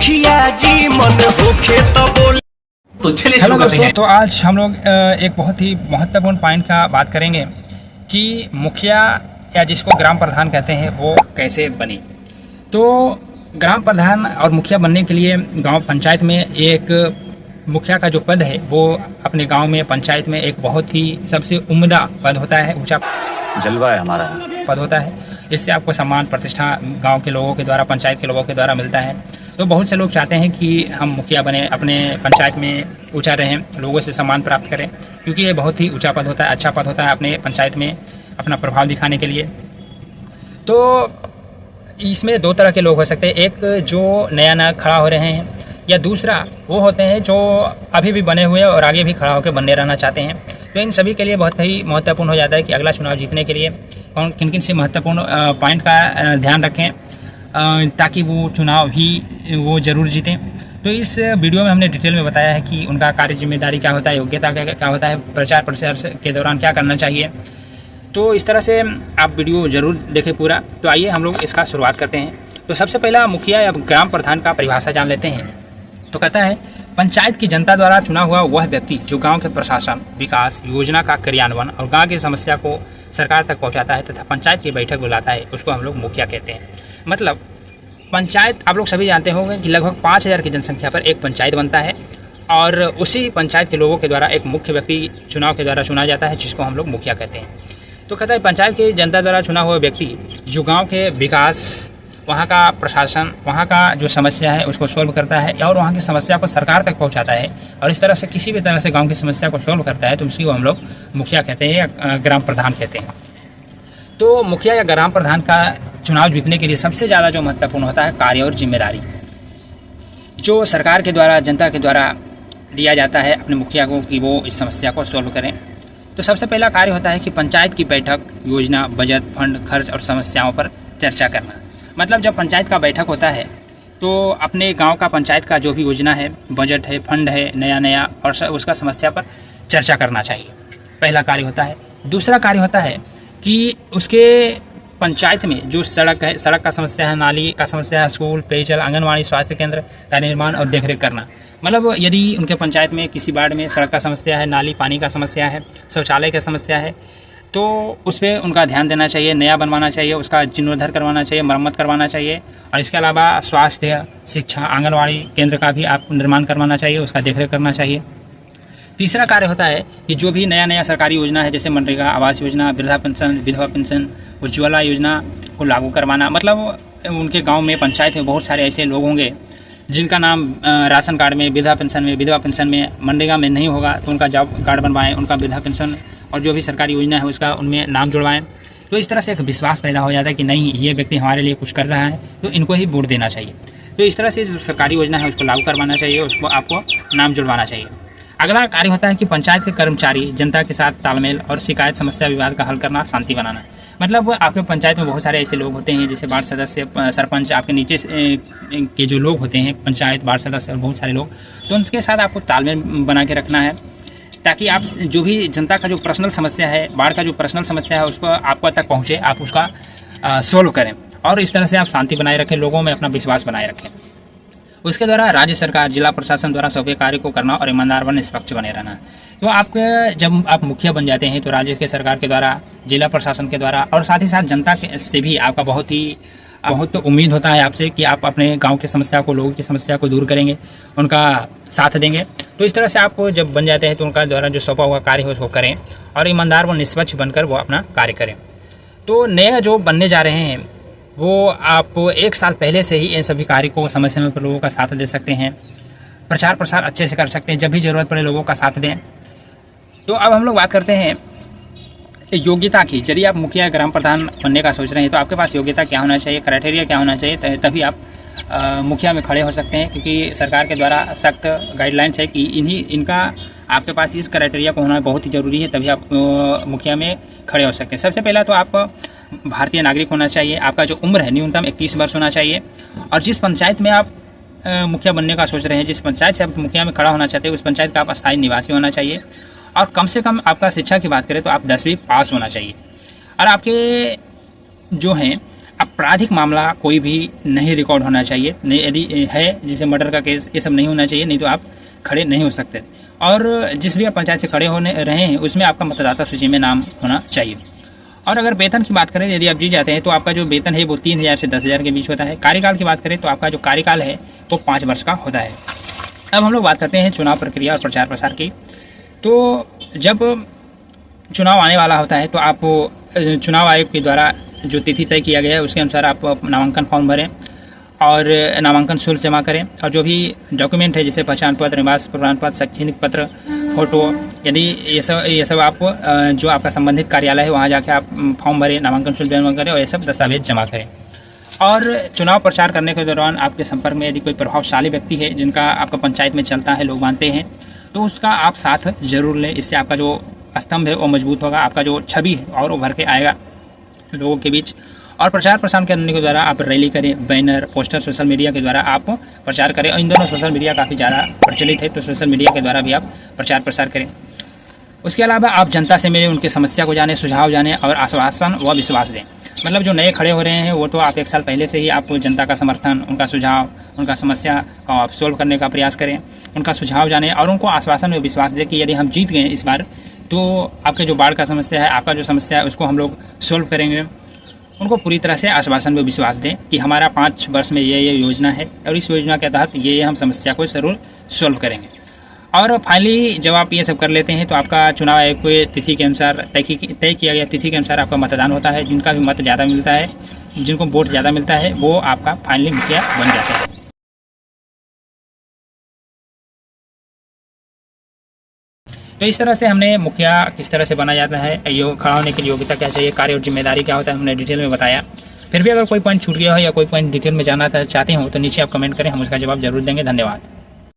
मुखिया जी मन होखे तो बोल। तो चलिए हेलो शुरू करते दोस्तों, हैं। तो आज हम लोग एक बहुत ही महत्वपूर्ण पॉइंट का बात करेंगे कि मुखिया या जिसको ग्राम प्रधान कहते हैं वो कैसे बने। तो ग्राम प्रधान और मुखिया बनने के लिए गांव पंचायत में एक मुखिया का जो पद है वो अपने गांव में पंचायत में एक बहुत ही सबसे उम्दा पद होता है, ऊंचा जलवा है हमारा पद होता है। इससे आपको सम्मान प्रतिष्ठा गांव के लोगों के द्वारा, पंचायत के लोगों के द्वारा मिलता है। तो बहुत से लोग चाहते हैं कि हम मुखिया बने, अपने पंचायत में ऊंचा रहें, लोगों से सम्मान प्राप्त करें, क्योंकि ये बहुत ही ऊंचा पद होता है, अच्छा पद होता है अपने पंचायत में अपना प्रभाव दिखाने के लिए। तो इसमें दो तरह के लोग हो सकते हैं, एक जो नया नया खड़ा हो रहे हैं, या दूसरा वो होते हैं जो अभी भी बने हुए और आगे भी खड़ा होकर बनने रहना चाहते हैं। तो इन सभी के लिए बहुत ही महत्वपूर्ण हो जाता है कि अगला चुनाव जीतने के लिए कौन किन किन से महत्वपूर्ण पॉइंट का ध्यान रखें ताकि वो चुनाव ही वो ज़रूर जीतें। तो इस वीडियो में हमने डिटेल में बताया है कि उनका कार्य जिम्मेदारी क्या होता है, योग्यता क्या होता है, प्रचार प्रसार के दौरान क्या करना चाहिए। तो इस तरह से आप वीडियो ज़रूर देखें पूरा। तो आइए हम लोग इसका शुरुआत करते हैं। तो सबसे पहला मुखिया या ग्राम प्रधान का परिभाषा जान लेते हैं। तो कहता है, पंचायत की जनता द्वारा चुना हुआ वह व्यक्ति जो गांव के प्रशासन, विकास, योजना का क्रियान्वयन और गांव की समस्या को सरकार तक पहुंचाता है तथा पंचायत की बैठक बुलाता है, उसको हम लोग मुखिया कहते हैं। मतलब पंचायत, आप लोग सभी जानते होंगे कि लगभग 5000 की जनसंख्या पर एक पंचायत बनता है और उसी पंचायत के लोगों के द्वारा एक मुख्य व्यक्ति चुनाव के द्वारा चुना जाता है, जिसको हम लोग मुखिया कहते हैं। तो कहता है, पंचायत की जनता द्वारा चुना हुआ व्यक्ति जो गाँव के विकास, वहाँ का प्रशासन, वहाँ का जो समस्या है उसको सॉल्व करता है और वहाँ की समस्या को सरकार तक पहुँचाता है और इस तरह से किसी भी तरह से गांव की समस्या को सॉल्व करता है, तो उसी को हम लोग मुखिया कहते हैं या ग्राम प्रधान कहते हैं। तो मुखिया या ग्राम प्रधान का चुनाव जीतने के लिए सबसे ज़्यादा जो महत्वपूर्ण होता है कार्य और जिम्मेदारी, जो सरकार के द्वारा, जनता के द्वारा दिया जाता है अपने मुखिया को कि वो इस समस्या को सॉल्व करें। तो सबसे पहला कार्य होता है कि पंचायत की बैठक, योजना, बजट, फंड, खर्च और समस्याओं पर चर्चा करना। मतलब जब पंचायत का बैठक होता है तो अपने गांव का, पंचायत का जो भी योजना है, बजट है, फंड है, नया और उसका समस्या पर चर्चा करना चाहिए, पहला कार्य होता है। दूसरा कार्य होता है कि उसके पंचायत में जो सड़क है, सड़क का समस्या है, नाली का समस्या है, स्कूल, पेयजल, आंगनवाड़ी, स्वास्थ्य केंद्र का निर्माण और देखरेख करना। मतलब यदि उनके पंचायत में किसी वार्ड में सड़क का समस्या है, नाली पानी का समस्या है, शौचालय की समस्या है, तो उस पर उनका ध्यान देना चाहिए, नया बनवाना चाहिए, उसका जीर्णोद्धार करवाना चाहिए, मरम्मत करवाना चाहिए। और इसके अलावा स्वास्थ्य, शिक्षा, आंगनवाड़ी केंद्र का भी आप निर्माण करवाना चाहिए, उसका देखरेख करना चाहिए। तीसरा कार्य होता है कि जो भी नया सरकारी योजना है, जैसे मनरेगा, आवास योजना, वृद्धा पेंशन, विधवा पेंशन, उज्ज्वला योजना को लागू करवाना। मतलब उनके गाँव में, पंचायत में बहुत सारे ऐसे लोग होंगे जिनका नाम राशन कार्ड में, वृद्धा पेंशन में, विधवा पेंशन में, मनरेगा में नहीं होगा, तो उनका जॉब कार्ड बनवाएं, उनका वृद्धा पेंशन और जो भी सरकारी योजना है उसका उनमें नाम जुड़वाएं। तो इस तरह से एक विश्वास पैदा हो जाता है कि नहीं, ये व्यक्ति हमारे लिए कुछ कर रहा है, तो इनको ही वोट देना चाहिए। तो इस तरह से जो सरकारी योजना है उसको लागू करवाना चाहिए, उसको आपको नाम जुड़वाना चाहिए। अगला कार्य होता है कि पंचायत के कर्मचारी जनता के साथ तालमेल और शिकायत, समस्या, विवाद का हल करना, शांति बनाना। मतलब आपके पंचायत में बहुत सारे ऐसे लोग होते हैं, जैसे वार्ड सदस्य, सरपंच, आपके नीचे के जो लोग होते हैं, पंचायत, वार्ड सदस्य और बहुत सारे लोग, तो उनके साथ आपको तालमेल बना के रखना है ताकि आप जो भी जनता का जो पर्सनल समस्या है, वार्ड का जो पर्सनल समस्या है, उसको आपको तक पहुँचे, आप उसका सोल्व करें और इस तरह से आप शांति बनाए रखें, लोगों में अपना विश्वास बनाए रखें। उसके द्वारा राज्य सरकार, जिला प्रशासन द्वारा सभी कार्य को करना और ईमानदार व निष्पक्ष बने रहना। तो आपके जब आप मुखिया बन जाते हैं तो राज्य के सरकार के द्वारा, जिला प्रशासन के द्वारा और साथ ही साथ जनता के से भी आपका बहुत उम्मीद होता है आपसे कि आप अपने गांव की समस्या को, लोगों की समस्या को दूर करेंगे, उनका साथ देंगे। तो इस तरह से आप जब बन जाते हैं तो उनका द्वारा जो सौंपा हुआ कार्य है उसको करें और ईमानदार व निष्पक्ष बनकर वो अपना कार्य करें। तो नए जो बनने जा रहे हैं वो आप 1 साल पहले से ही इन सभी कार्य को समय समय पर लोगों का साथ दे सकते हैं, प्रचार प्रसार अच्छे से कर सकते हैं, जब भी ज़रूरत पड़े लोगों का साथ दें। तो अब हम लोग बात करते हैं योग्यता की। यदि आप मुखिया, ग्राम प्रधान बनने का सोच रहे हैं तो आपके पास योग्यता क्या होना चाहिए, क्राइटेरिया क्या होना चाहिए, तभी आप मुखिया में खड़े हो सकते हैं, क्योंकि सरकार के द्वारा सख्त गाइडलाइंस है कि इनका आपके पास इस क्राइटेरिया को होना बहुत ही ज़रूरी है, तभी आप मुखिया में खड़े हो सकते हैं। सबसे पहला तो आप भारतीय नागरिक होना चाहिए, आपका जो उम्र है न्यूनतम 21 वर्ष होना चाहिए और जिस पंचायत में आप मुखिया बनने का सोच रहे हैं, जिस पंचायत से आप मुखिया में खड़ा होना चाहते हैं, उस पंचायत का आप अस्थायी निवासी होना चाहिए और कम से कम आपका शिक्षा की बात करें तो आप 10वीं पास होना चाहिए और आपके जो हैं आपराधिक मामला कोई भी नहीं रिकॉर्ड होना चाहिए, नहीं यदि है जैसे मर्डर का केस, ये सब नहीं होना चाहिए, नहीं तो आप खड़े नहीं हो सकते। और जिस भी आप पंचायत से खड़े होने रहे हैं उसमें आपका मतदाता सूची में नाम होना चाहिए। और अगर वेतन की बात करें, यदि आप जीत जाते हैं तो आपका जो वेतन है वो 3,000 से 10,000 के बीच होता है। कार्यकाल की बात करें तो आपका जो कार्यकाल है वो 5 वर्ष का होता है। अब हम लोग बात करते हैं चुनाव प्रक्रिया और प्रचार प्रसार की। तो जब चुनाव आने वाला होता है तो आप चुनाव आयोग के द्वारा जो तिथि तय किया गया है उसके अनुसार आप नामांकन फॉर्म भरें और नामांकन शुल्क जमा करें। और जो भी डॉक्यूमेंट है जैसे पहचान पत्र, निवास प्रमाण पत्र, शैक्षणिक पत्र, फोटो, यदि ये सब आप जो आपका संबंधित कार्यालय है वहाँ जाके आप फॉर्म भरें, नामांकन शुल्क जमा करें और ये सब दस्तावेज जमा करें। और चुनाव प्रचार करने के दौरान आपके संपर्क में यदि कोई प्रभावशाली व्यक्ति है जिनका आपका पंचायत में चलता है, लोग मानते हैं, तो उसका आप साथ जरूर लें। इससे आपका जो स्तंभ है वो मजबूत होगा, आपका जो छवि है और उभर के आएगा लोगों के बीच। और प्रचार प्रसार करने के द्वारा आप रैली करें, बैनर, पोस्टर, सोशल मीडिया के द्वारा आप प्रचार करें। और इन दोनों सोशल मीडिया काफ़ी ज़्यादा प्रचलित है, तो सोशल मीडिया के द्वारा भी आप प्रचार प्रसार करें। उसके अलावा आप जनता से मिलें, उनकी समस्या को जानें, सुझाव जानें और आश्वासन व विश्वास दें। मतलब जो नए खड़े हो रहे हैं वो तो आप 1 साल पहले से ही आप जनता का समर्थन, उनका सुझाव, उनका समस्या को आप सोल्व करने का प्रयास करें, उनका सुझाव जानें और उनको आश्वासन व विश्वास दें कि यदि हम जीत गए इस बार तो आपके जो बाढ़ का समस्या है, आपका जो समस्या है उसको हम लोग सोल्व करेंगे। उनको पूरी तरह से आश्वासन में विश्वास दें कि हमारा 5 वर्ष में ये योजना है और इस योजना के तहत ये हम समस्या को ज़रूर सोल्व करेंगे। और फाइनली जब आप ये सब कर लेते हैं तो आपका चुनाव आयोग को तिथि के अनुसार तय किया गया तिथि के अनुसार आपका मतदान होता है। जिनका भी मत ज़्यादा मिलता है, जिनको वोट ज़्यादा मिलता है, वो आपका फाइनली मुखिया बन जाता है। तो इस तरह से हमने मुखिया किस तरह से बना जाता है, खड़ा होने की योग्यता क्या चाहिए, कार्य और जिम्मेदारी क्या होता है, हमने डिटेल में बताया। फिर भी अगर कोई पॉइंट छूट गया हो या कोई पॉइंट डिटेल में जानना चाहते हो तो नीचे आप कमेंट करें, हम उसका जवाब जरूर देंगे। धन्यवाद।